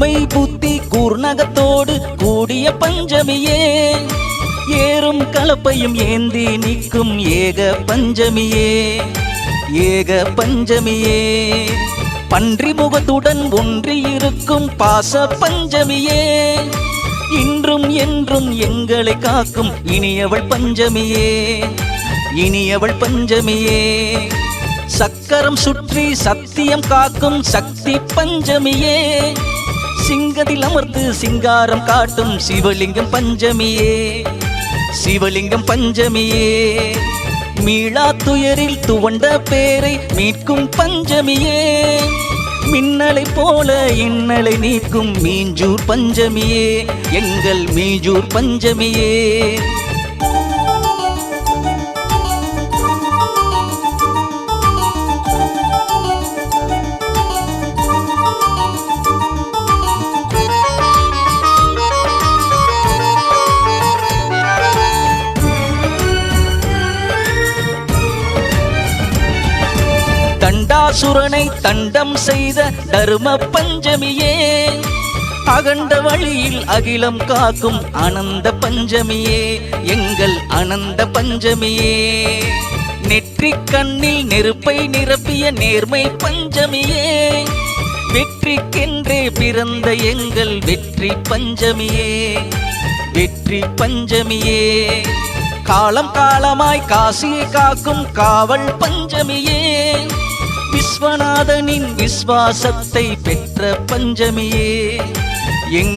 கூர்மை புத்தி கூர்நகத்தோடு கூடிய பஞ்சமியே, ஏறும் கலப்பையும் ஏந்தி நிற்கும் ஏக பஞ்சமியே, ஏக பஞ்சமியே. பன்றி முகத்துடன் ஒன்றி இருக்கும் பாச பஞ்சமியே, இன்றும் என்றும் எங்களை காக்கும் இனியவள் பஞ்சமியே, இனியவள் பஞ்சமியே. சக்கரம் சுற்றி சத்தியம் காக்கும் சக்தி பஞ்சமியே, சிங்கத்தில் அமர்ந்து சிங்காரம் காட்டும் சிவலிங்கம் பஞ்சமியே, சிவலிங்கம் பஞ்சமியே. மீளா துயரில் துவண்ட பேரை மீட்கும் பஞ்சமியே, மின்னலை போல இன்னலை நீக்கும் மீஞ்சூர் பஞ்சமியே, எங்கள் மீஞ்சூர் பஞ்சமியே. தண்டாசுரனை தண்டம் செய்த தர்ம பஞ்சமியே, அகண்ட வழியில் அகிலம் காக்கும் ஆனந்த பஞ்சமியே, எங்கள் ஆனந்த பஞ்சமியே. நெற்றிக் கண்ணில் நெருப்பை நிரப்பிய நேர்மை பஞ்சமியே, வெற்றிக்கென்றே பிறந்த எங்கள் வெற்றி பஞ்சமியே, வெற்றி பஞ்சமியே. காலம் காலமாய் காசியை காக்கும் காவல் பஞ்சமியே, விஸ்வநாதனின் விஸ்வாசத்தை பெற்ற பஞ்சமியே.